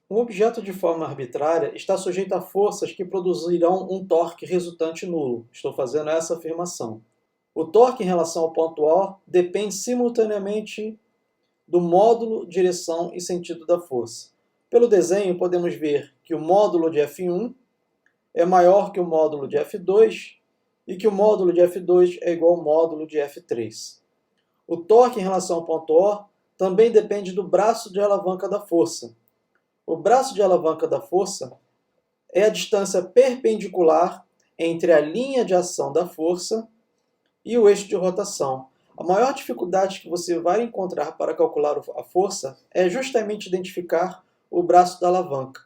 Um objeto de forma arbitrária está sujeito a forças que produzirão um torque resultante nulo. Estou fazendo essa afirmação. O torque em relação ao ponto O depende simultaneamente do módulo, direção e sentido da força. Pelo desenho, podemos ver que o módulo de F1 é maior que o módulo de F2 e que o módulo de F2 é igual ao módulo de F3. O torque em relação ao ponto O também depende do braço de alavanca da força. O braço de alavanca da força é a distância perpendicular entre a linha de ação da força e o eixo de rotação. A maior dificuldade que você vai encontrar para calcular a força é justamente identificar o braço da alavanca,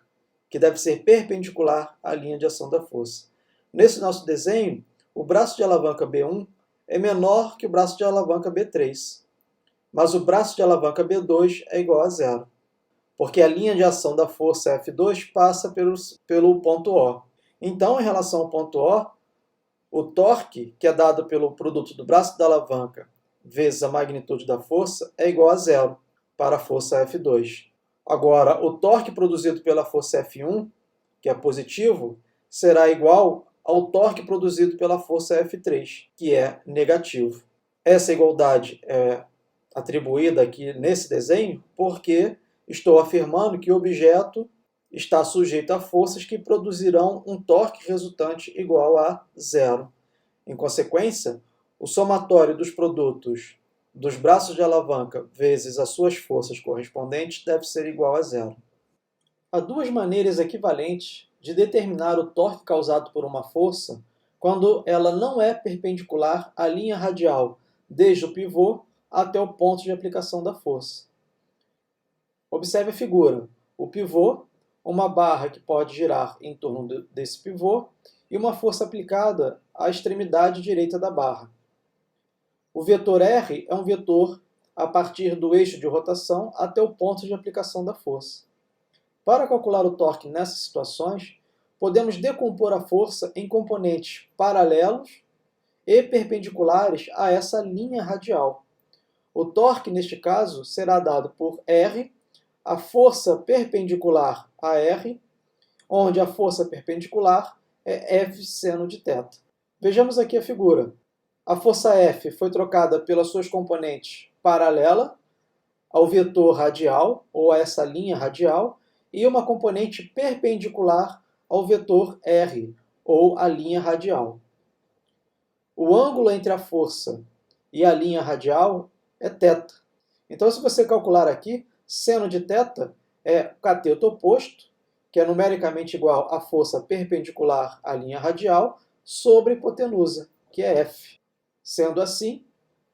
que deve ser perpendicular à linha de ação da força. Nesse nosso desenho, o braço de alavanca B1 é menor que o braço de alavanca B3, mas o braço de alavanca B2 é igual a zero, porque a linha de ação da força F2 passa pelo ponto O. Então, em relação ao ponto O, o torque, que é dado pelo produto do braço da alavanca vezes a magnitude da força, é igual a zero para a força F2. Agora, o torque produzido pela força F1, que é positivo, será igual ao torque produzido pela força F3, que é negativo. Essa igualdade é atribuída aqui nesse desenho porque estou afirmando que o objeto está sujeito a forças que produzirão um torque resultante igual a zero. Em consequência, o somatório dos produtos dos braços de alavanca vezes as suas forças correspondentes deve ser igual a zero. Há duas maneiras equivalentes de determinar o torque causado por uma força quando ela não é perpendicular à linha radial, desde o pivô até o ponto de aplicação da força. Observe a figura. O pivô, uma barra que pode girar em torno desse pivô e uma força aplicada à extremidade direita da barra. O vetor R é um vetor a partir do eixo de rotação até o ponto de aplicação da força. Para calcular o torque nessas situações, podemos decompor a força em componentes paralelos e perpendiculares a essa linha radial. O torque, neste caso, será dado por R, a força perpendicular a R, onde a força perpendicular é F seno de θ. Vejamos aqui a figura. A força F foi trocada pelas suas componentes paralela ao vetor radial, ou a essa linha radial, e uma componente perpendicular ao vetor R, ou a linha radial. O ângulo entre a força e a linha radial é θ. Então, se você calcular aqui, seno de θ é o cateto oposto, que é numericamente igual à força perpendicular à linha radial, sobre hipotenusa, que é F. Sendo assim,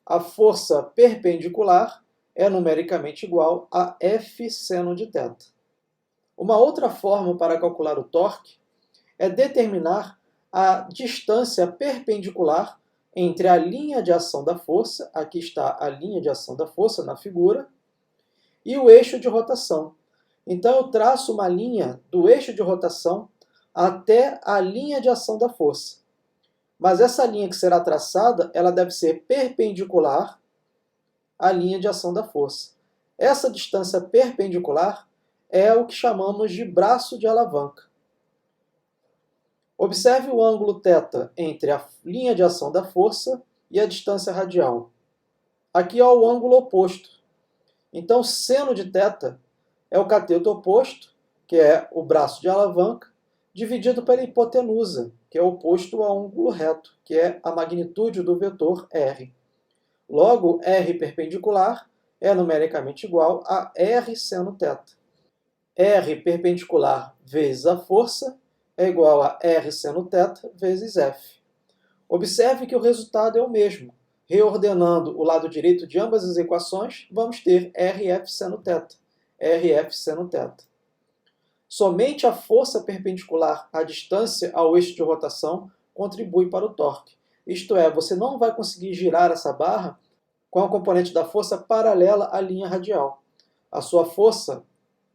a força perpendicular é numericamente igual a F seno de θ. Uma outra forma para calcular o torque é determinar a distância perpendicular entre a linha de ação da força, aqui está a linha de ação da força na figura, e o eixo de rotação. Então, eu traço uma linha do eixo de rotação até a linha de ação da força. Mas essa linha que será traçada, ela deve ser perpendicular à linha de ação da força. Essa distância perpendicular é o que chamamos de braço de alavanca. Observe o ângulo θ entre a linha de ação da força e a distância radial. Aqui é o ângulo oposto. Então, seno de θ é o cateto oposto, que é o braço de alavanca, dividido pela hipotenusa, que é oposto ao ângulo reto, que é a magnitude do vetor R. Logo, R perpendicular é numericamente igual a R seno θ. R perpendicular vezes a força é igual a R seno θ vezes F. Observe que o resultado é o mesmo. Reordenando o lado direito de ambas as equações, vamos ter RF seno θ. RF seno θ. Somente a força perpendicular à distância ao eixo de rotação contribui para o torque. Isto é, você não vai conseguir girar essa barra com a componente da força paralela à linha radial. A sua força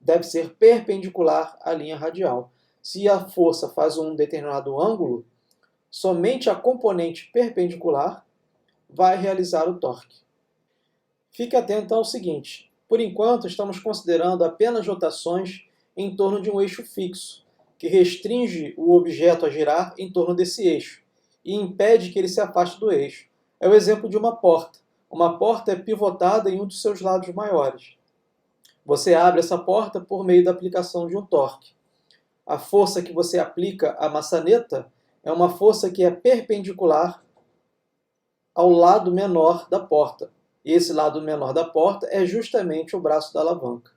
deve ser perpendicular à linha radial. Se a força faz um determinado ângulo, somente a componente perpendicular vai realizar o torque. Fique atento ao seguinte: por enquanto, estamos considerando apenas rotações em torno de um eixo fixo, que restringe o objeto a girar em torno desse eixo e impede que ele se afaste do eixo. É o exemplo de uma porta. Uma porta é pivotada em um dos seus lados maiores. Você abre essa porta por meio da aplicação de um torque. A força que você aplica à maçaneta é uma força que é perpendicular ao lado menor da porta. E esse lado menor da porta é justamente o braço da alavanca.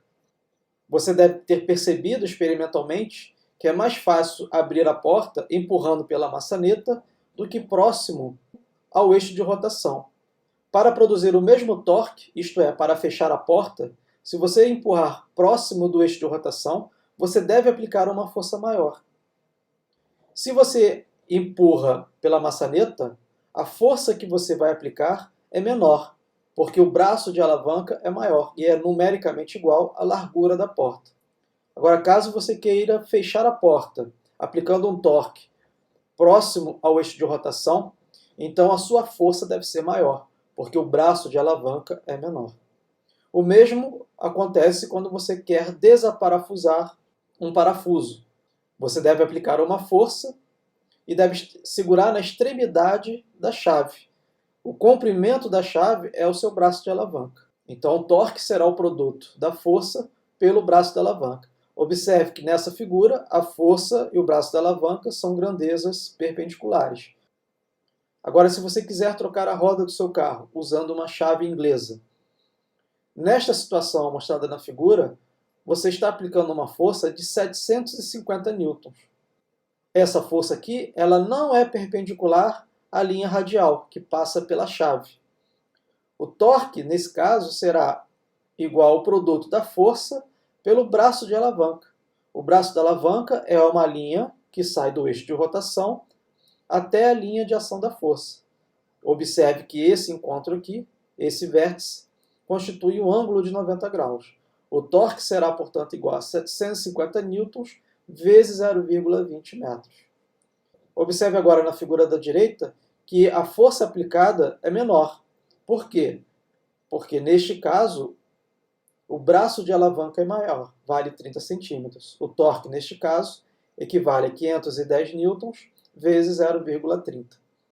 Você deve ter percebido experimentalmente que é mais fácil abrir a porta empurrando pela maçaneta do que próximo ao eixo de rotação. Para produzir o mesmo torque, isto é, para fechar a porta, se você empurrar próximo do eixo de rotação, você deve aplicar uma força maior. Se você empurra pela maçaneta, a força que você vai aplicar é menor, porque o braço de alavanca é maior e é numericamente igual à largura da porta. Agora, caso você queira fechar a porta aplicando um torque próximo ao eixo de rotação, então a sua força deve ser maior, porque o braço de alavanca é menor. O mesmo acontece quando você quer desaparafusar um parafuso. Você deve aplicar uma força e deve segurar na extremidade da chave. O comprimento da chave é o seu braço de alavanca. Então, o torque será o produto da força pelo braço da alavanca. Observe que nessa figura, a força e o braço da alavanca são grandezas perpendiculares. Agora, se você quiser trocar a roda do seu carro usando uma chave inglesa, nesta situação mostrada na figura, você está aplicando uma força de 750 newtons. Essa força aqui, ela não é perpendicular à linha radial, que passa pela chave. O torque, nesse caso, será igual ao produto da força pelo braço de alavanca. O braço da alavanca é uma linha que sai do eixo de rotação até a linha de ação da força. Observe que esse encontro aqui, esse vértice, constitui um ângulo de 90 graus. O torque será, portanto, igual a 750 newtons vezes 0,20 metros. Observe agora na figura da direita que a força aplicada é menor. Por quê? Porque, neste caso, o braço de alavanca é maior, vale 30 centímetros. O torque, neste caso, equivale a 510 newtons vezes 0,30.